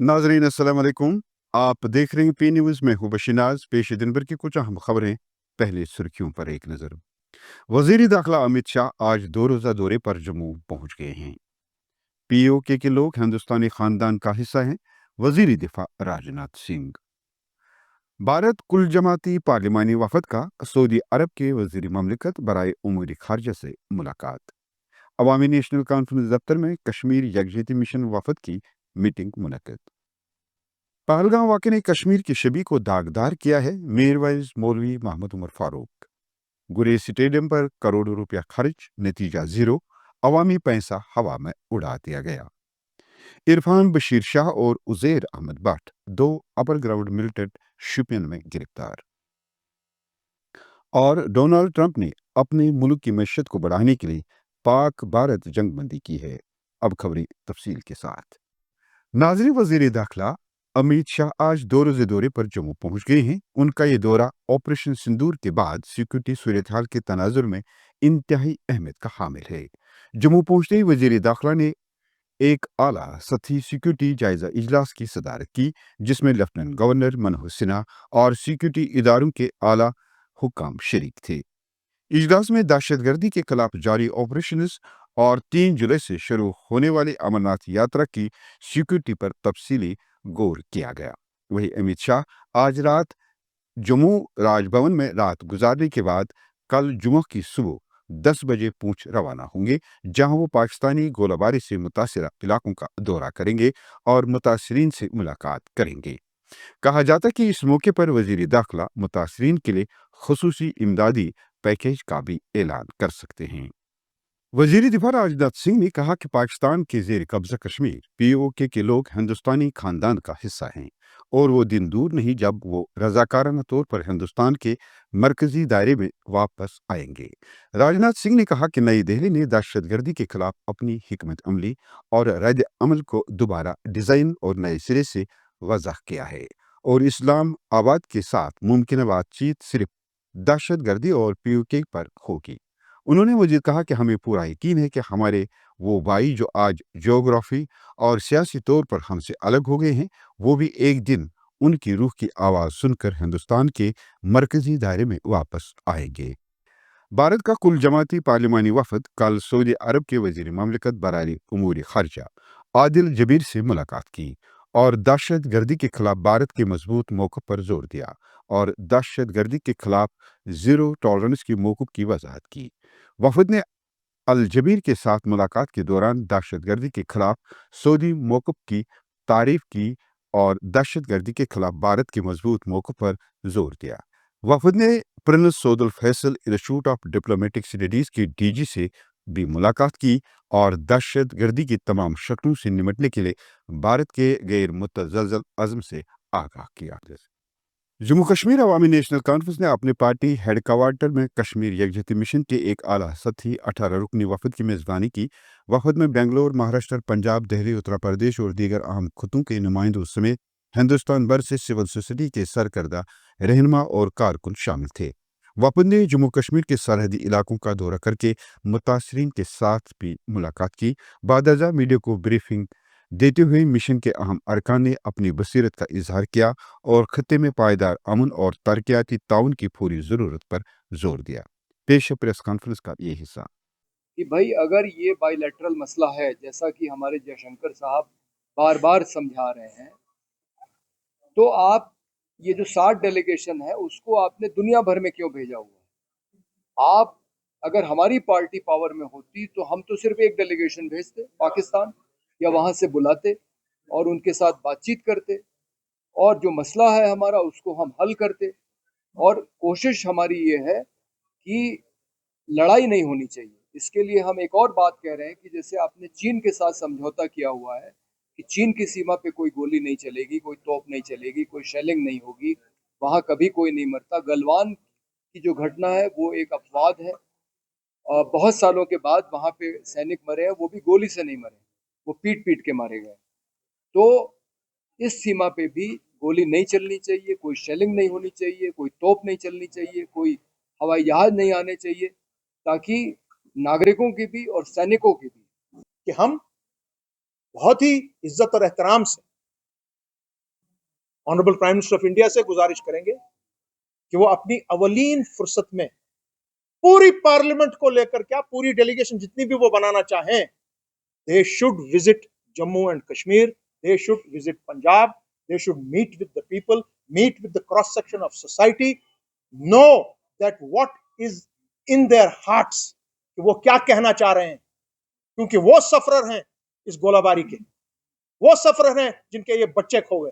नाजरीन अस्सलाम वालेकुम। आप देख रहे हैं पी न्यूज़ में हूँ बशीनाज। पेश दिन भर की कुछ अहम खबरें। पहले सुर्खियों पर एक नज़र। वजीर दाखिला अमित शाह आज 2 रोज़ा दौरे पर जम्मू पहुंच गए हैं। पीओके के लोग हिंदुस्तानी खानदान का हिस्सा हैं। वजीर दिफा राजनाथ सिंह। भारत कुल जमाती पार्लिमानी वफद का सऊदी अरब के वजीर ममलिकत बराए उमूर खारजा से मुलाकात। अवामी नेशनल कॉन्फ्रेंस दफ्तर में कश्मीर यकजहती मिशन वफद की मीटिंग मुनक्किद। पहलगाम वाक़े ने कश्मीर की शबी को दागदार किया है। मीरवाइज मौलवी मोहम्मद उमर फारूक। गुरेज स्टेडियम पर करोड़ों रुपया खर्च, नतीजा जीरो। अवामी पैसा हवा में उड़ा दिया गया। इरफान बशीर शाह और Uzair Ahmad Bhat, 2 upper ground militant Shopian में गिरफ्तार। और डोनाल्ड ट्रंप ने अपने मुल्क की मैशत को बढ़ाने के लिए पाक भारत जंगबंदी की है। अब खबरें तफसील के साथ। नाज़रीन, वज़ीर दाखिला अमित शाह आज 2 रोज़े दौरे पर जम्मू पहुंच गए हैं। उनका ये दौरा ऑपरेशन सिंदूर के बाद सिक्योरिटी सूरत हाल के तनाजुर में इंतहाई अहमियत का हामिल है। जम्मू पहुंचते ही वज़ीर दाखिला ने एक आला सतही सिक्योरिटी जायजा इजलास की सदारत की, जिसमें लेफ्टिनेंट गवर्नर मनोहर सिन्हा और सिक्योरिटी इदारों के आला हुक्काम शरीक थे। इजलास में दहशतगर्दी के खिलाफ जारी ऑपरेशन और 3 जुलाई से शुरू होने वाली अमरनाथ यात्रा की सिक्योरिटी पर तफसीली गौर किया गया। वहीं अमित शाह आज रात जम्मू राजभवन में रात गुजारने के बाद कल जुमा की सुबह 10 बजे पूंछ रवाना होंगे, जहां वो पाकिस्तानी गोलाबारी से मुतासरा इलाकों का दौरा करेंगे और मुतासरीन से मुलाकात करेंगे। कहा जाता है कि इस मौके पर वजीर दाखिला मुतासरीन के लिए खुसूसी इमदादी पैकेज का भी ऐलान कर सकते हैं। वजीर दिफा राजनाथ सिंह ने कहा कि पाकिस्तान के जेर कब्जा कश्मीर पीओके के लोग हिंदुस्तानी खानदान का हिस्सा हैं और वो दिन दूर नहीं जब वो रजाकाराना तौर पर हिंदुस्तान के मरकजी दायरे में वापस आएंगे। राजनाथ सिंह ने कहा कि नई दिल्ली ने दहशतगर्दी के खिलाफ अपनी हिकमत अमली और रद्द अमल को दोबारा डिजाइन और नए सिरे से वजह किया है और इस्लाम आबाद के साथ मुमकिन बातचीत सिर्फ दहशतगर्दी और पीओके पर होगी। उन्होंने मुझे कहा कि हमें पूरा यकीन है कि हमारे वो भाई जो आज ज्योग्राफी और सियासी तौर पर हमसे अलग हो गए हैं, वो भी एक दिन उनकी रूह की आवाज़ सुनकर हिंदुस्तान के मरकजी दायरे में वापस आएंगे। भारत का कुल जमाती पार्लिमानी वफद कल सऊदी अरब के वजीर ममलिकत बराए उमूर खारजा आदिल जबीर से मुलाकात की और दहशत गर्दी के खिलाफ भारत के मजबूत मौक़िफ़ पर जोर दिया और दहशत गर्दी के खिलाफ जीरो टॉलरेंस की मौक़िफ़ की वजाहत की। वफद ने अल जबीर के साथ मुलाकात के दौरान दहशतगर्दी के खिलाफ सऊदी मौक़िफ़ की तारीफ की और दहशतगर्दी के खिलाफ भारत के मजबूत मौक़िफ़ पर जोर दिया। वफद ने Prince Saud Faisal institute of diplomatic studies की डीजी से भी मुलाकात की और दहशतगर्दी की तमाम शक्लों से निपटने के लिए भारत के गैर मुतज़लज़ल अज़्म से आगाह किया। जम्मू कश्मीर अवामी नेशनल कॉन्फ्रेंस ने अपने पार्टी हेडक्वार्टर में कश्मीर यकजहती मिशन के एक आला सतही 18 रुकनी वफद की मेज़बानी की। वफद में बेंगलोर, महाराष्ट्र, पंजाब, दिल्ली, उत्तर प्रदेश और दीगर अहम खित्तों के नुमाइंदों समेत हिंदुस्तान भर से सिविल सोसाइटी के सरकर्दा, रहनुमा और कारकुन शामिल थे। वफद ने जम्मू कश्मीर के सरहदी इलाकों का दौरा करके मुतासरीन के साथ भी मुलाकात की। बादजा मीडिया को ब्रीफिंग देते हुए मिशन के अहम अरकान ने अपनी बसीरत का इजहार किया और खत्े में पायदार अमन और तरक्याती ताउन की पूरी ज़रूरत पर जोर दिया। पेश है प्रेस कॉन्फ्रेंस का ये हिस्सा। कि भाई अगर ये बायलैटरल मसला है, जैसा कि हमारे जयशंकर साहब बार बार समझा रहे हैं, तो आप ये जो 60 डेलीगेशन है उसको आपने दुनिया भर में क्यों भेजा हुआ है? आप अगर हमारी पार्टी पावर में होती तो हम तो सिर्फ एक डेलीगेशन भेजते पाकिस्तान, या वहां से बुलाते और उनके साथ बातचीत करते और जो मसला है हमारा उसको हम हल करते। और कोशिश हमारी ये है कि लड़ाई नहीं होनी चाहिए। इसके लिए हम एक और बात कह रहे हैं कि जैसे आपने चीन के साथ समझौता किया हुआ है कि चीन की सीमा पे कोई गोली नहीं चलेगी, कोई तोप नहीं चलेगी, कोई शेलिंग नहीं होगी, वहां कभी कोई नहीं मरता। गलवान की जो घटना है वो एक अपवाद है। बहुत सालों के बाद वहां पे सैनिक मरे हैं, वो भी गोली से नहीं मरे, वो पीट पीट के मारे गए। तो इस सीमा पे भी गोली नहीं चलनी चाहिए, कोई शेलिंग नहीं होनी चाहिए, कोई तोप नहीं चलनी चाहिए, कोई हवाई जहाज नहीं आने चाहिए, ताकि नागरिकों की भी और सैनिकों की भी कि हम बहुत ही इज्जत और एहतराम से honourable prime minister of India से गुजारिश करेंगे कि वो अपनी अवलीन फुर्सत में पूरी पार्लियामेंट को लेकर क्या पूरी डेलीगेशन जितनी भी वो बनाना चाहें, they should visit Jammu and Kashmir, they should visit Punjab, they should meet with the people, meet with the cross section of society, know that what is in their hearts, कि वो क्या कहना चाह रहे हैं, क्योंकि वो सफरर हैं इस गोलाबारी के, वो सफरर हैं जिनके ये बच्चे खो गए,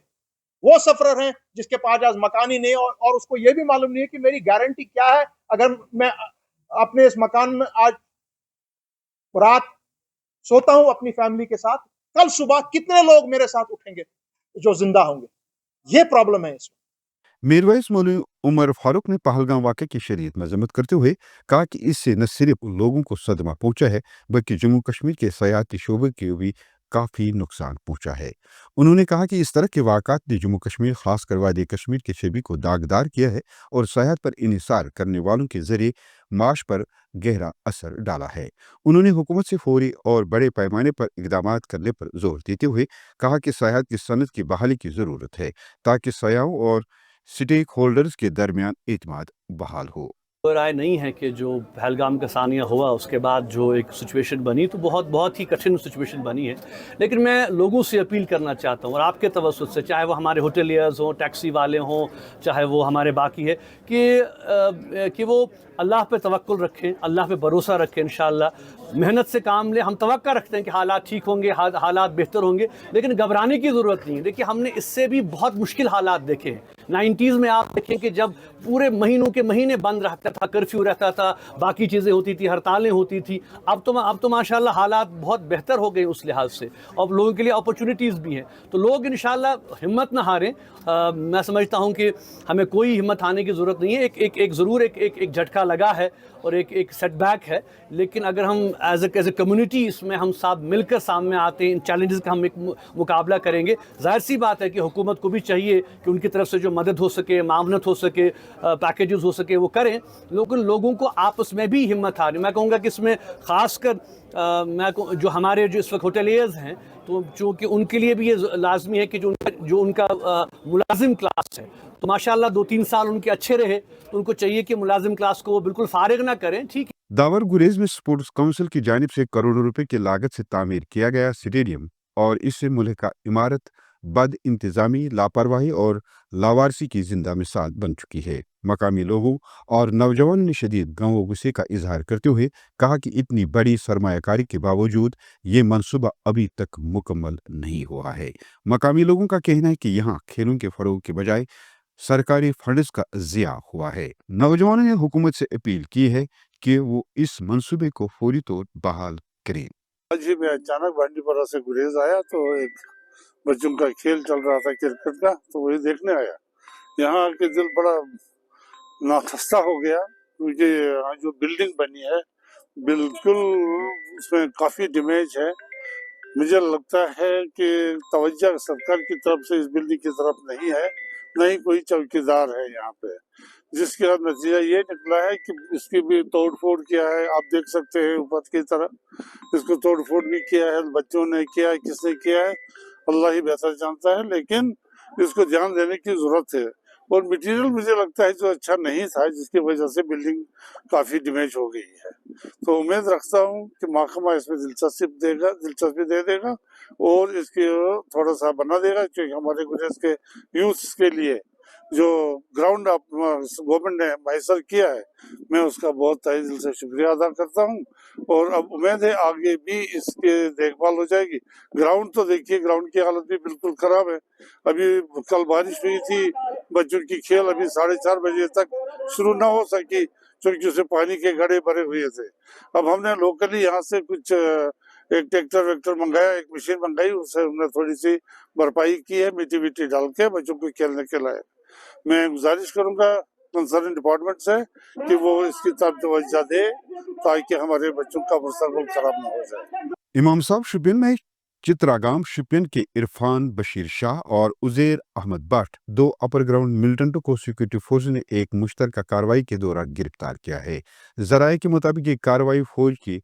वो सफरर हैं जिसके पास आज मकान ही नहीं और उसको ये भी मालूम नहीं है कि मेरी गारंटी क्या है अगर मैं अपने इस मकान में आज रात सोता हूं अपनी फैमिली के साथ, कल सुबह कितने लोग मेरे साथ उठेंगे जो जिंदा होंगे। ये प्रॉब्लम है इसमें। मीरवैस मौलवी उमर फारूक ने पहलगाम वाक़े की शदीद मजम्मत करते हुए कहा कि इससे न सिर्फ लोगों को सदमा पहुंचा है बल्कि जम्मू कश्मीर के सयाहती शोबे को भी काफ़ी नुकसान पहुंचा है। उन्होंने कहा कि इस तरह के वाक़ात ने जम्मू कश्मीर खासकर वादी कश्मीर के शबी को दागदार किया है और सयाहत पर इन्हिसार करने वालों के जरिए माश पर गहरा असर डाला है। उन्होंने हुकूमत से फौरी और बड़े पैमाने पर इकदाम करने पर जोर देते हुए कहा कि सयाहत की सनत की बहाली की ज़रूरत है ताकि सयाहों और स्टेक होल्डर्स के दरमियान एतमाद बहाल हो। कोई राय नहीं है कि जो पहलगाम का सानिया हुआ उसके बाद जो एक सिचुएशन बनी तो बहुत ही कठिन सिचुएशन बनी है, लेकिन मैं लोगों से अपील करना चाहता हूँ और आपके तवज्जुह से, चाहे वो हमारे होटलियर्स हों, टैक्सी वाले हों, चाहे वो हमारे बाकी है, कि वो अल्लाह पे तवक्कुल रखें, अल्लाह पे भरोसा रखें, इंशाअल्लाह मेहनत से काम ले। हम तवक्का रखते हैं कि हालात ठीक होंगे, हालात बेहतर होंगे, लेकिन घबराने की ज़रूरत नहीं है। देखिए, हमने इससे भी बहुत मुश्किल हालात देखे हैं। 90s में आप देखें कि जब पूरे महीनों के महीने बंद रहता था, कर्फ्यू रहता था, बाकी चीज़ें होती थी, हड़तालें होती थी। अब तो माशाल्लाह हालात बहुत बेहतर हो गए उस लिहाज से, और लोगों के लिए अपॉर्चुनिटीज़ भी हैं। तो लोग इंशाअल्लाह हिम्मत ना हारें। मैं समझता हूं कि हमें कोई हिम्मत हारने की ज़रूरत नहीं है। एक ज़रूर एक झटका लगा है और एक सेटबैक है, लेकिन अगर हम एज ए कम्युनिटी इसमें हम सब मिलकर सामने आते हैं, इन चैलेंजेस का हम एक मुकाबला करेंगे। जाहिर सी बात है कि हुकूमत को भी चाहिए कि उनकी तरफ से जो मदद हो सके, मामनत हो सके, पैकेजेस हो सके, वो करें, लेकिन लोगों को आपस में भी हिम्मत हारनी। मैं कहूँगा कि इसमें ख़ासकर जो हमारे जो इस वक्त होटलियर्स हैं, तो चूँकि उनके लिए भी ये लाजमी है कि जो उनका मुलाजिम क्लास है, तो माशाल्लाह 2-3 साल उनके अच्छे रहे, तो उनको चाहिए कि मुलाजिम क्लास को वो बिल्कुल फारिग ना करें। ठीक है। दावर गुरेज में स्पोर्ट्स काउंसिल की जानिब से करोड़ों रुपए की लागत से तामीर किया गया स्टेडियम और इससे मुल्क का इमारत बद इंतजामी, लापरवाही और लावारसी की जिंदा मिसाल बन चुकी है। मकामी लोगों और नौजवानों ने शदीद गम व गुस्से का इजहार करते हुए कहा कि इतनी बड़ी सरमायाकारी के बावजूद ये मंसूबा अभी तक मुकम्मल नहीं हुआ है। मकामी लोगों का कहना है कि यहाँ खेलों के फरोग के बजाय सरकारी फंड्स का ज़िया हुआ है। नौजवानों ने हुकूमत से अपील की है कि वो इस मंसूबे को फौरी तौर बहाल करें। आज ही मैं अचानक बांडीपुरा से गुरेज आया तो एक बच्चों का खेल चल रहा था क्रिकेट का, तो वही देखने आया। यहाँ आके दिल बड़ा नाखस्ता हो गया क्योंकि यहाँ जो बिल्डिंग बनी है बिल्कुल उसमें काफ़ी डैमेज है। मुझे लगता है कि तवज्जो सरकार की तरफ से इस बिल्डिंग की तरफ नहीं है, न ही कोई चौकीदार है यहाँ पे, जिसके बाद नतीजा ये निकला है कि इसकी भी तोड़ फोड़ किया है। आप देख सकते हैं ऊपर की तरफ इसको तोड़ फोड़ भी किया है, बच्चों ने किया है, किसने किया है अल्लाह ही बेहतर जानता है, लेकिन इसको ध्यान देने की जरूरत है। और मटेरियल मुझे लगता है जो अच्छा नहीं था, जिसकी वजह से बिल्डिंग काफ़ी डैमेज हो गई है। तो उम्मीद रखता हूँ कि महकमा इसमें दिलचस्पी दे देगा और इसके थोड़ा सा बना देगा, क्योंकि हमारे गुजरात के यूथ के लिए जो ग्राउंड गवर्नमेंट ने मैसर किया है, मैं उसका बहुत तहे दिल से शुक्रिया अदा करता हूँ। और अब उम्मीद है आगे भी इसके देखभाल हो जाएगी। ग्राउंड तो देखिए, ग्राउंड की हालत भी बिल्कुल खराब है। अभी कल बारिश हुई थी, बच्चों की खेल अभी 4:30 बजे तक शुरू ना हो सकी क्योंकि उससे पानी के गड्ढे भरे हुए थे। अब हमने लोकली यहाँ से कुछ एक ट्रैक्टर वैक्टर मंगाया, एक मशीन मंगाई, उससे हमने थोड़ी सी भरपाई की है, मिट्टी डाल के बच्चों को खेलने के लायक। मैं गुजारिश करूंगा कंसर्न डिपार्टमेंट से कि वो इसकी तरफ तवज्जो दे ताकि हमारे बच्चों का मुस्तकबिल खराब ना हो जाए। इमाम साहब शुपियन में चित्रागाम शुपियन के इरफान बशीर शाह और उज़ैर अहमद भट्ट, 2 अपर ग्राउंड मिलिटेंटों को सिक्योरिटी फोर्स ने एक मुश्तरका कार्रवाई के दौरान गिरफ्तार किया है। ज़राए के मुताबिक ये कार्रवाई फौज की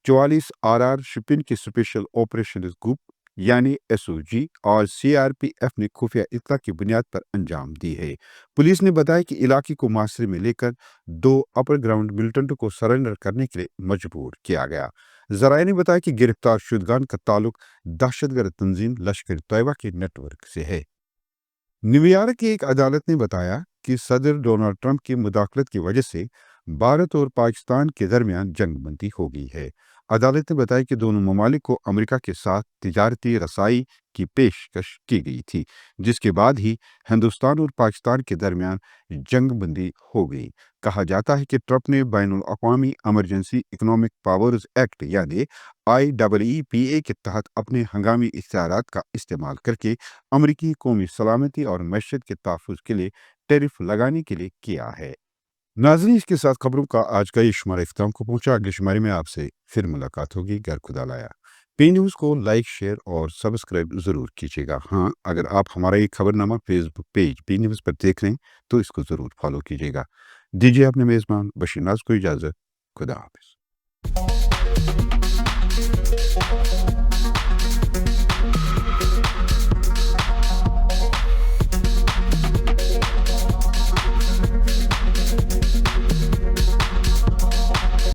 44 RR शुपियन के स्पेशल ऑपरेशन ग्रुप यानी एसओजी और सीआरपीएफ ने खुफिया इत्तला की बुनियाद पर अंजाम दी है। पुलिस ने बताया कि इलाके को मुहासरे में लेकर 2 अपर ग्राउंड मिलिटेंटों को सरेंडर करने के लिए मजबूर किया गया। जराये ने बताया कि गिरफ्तार शुदगान का ताल्लुक दहशतगर्द तंजीम लश्कर तैयबा के नेटवर्क से है। न्यूयॉर्क की एक अदालत ने बताया कि सदर डोनाल्ड ट्रंप की मुदाखलत की वजह से भारत और पाकिस्तान के दरमियान जंगबंदी हो गई है। अदालत ने बताया कि दोनों ममालिक को अमेरिका के साथ तिजारती रसाई की पेशकश की गई थी, जिसके बाद ही हिंदुस्तान और पाकिस्तान के दरमियान जंगबंदी हो गई। कहा जाता है कि ट्रंप ने बैनुल अक़वामी इमरजेंसी इकोनॉमिक पावर्स एक्ट यानी IEEPA के तहत अपने हंगामी इख्तियारात का इस्तेमाल करके अमरीकी कौमी सलामती और मैशत के तहफ़्फ़ुज़ के लिए टैरिफ लगाने के लिए किया है। नाज़रीन, इसके साथ खबरों का आज का ये शुमारा इख्तिताम को पहुंचा। अगले शुमारे में आपसे फिर मुलाकात होगी। घर खुदा लाया। पी न्यूज़ को लाइक, शेयर और सब्सक्राइब ज़रूर कीजिएगा। हाँ, अगर आप हमारा ये खबरनामा फेसबुक पेज पी न्यूज़ पर देख रहे हैं तो इसको ज़रूर फॉलो कीजिएगा। दीजिए अपने मेज़बान बशीर नाज़ को इजाज़त। खुदा हाफ़िज़।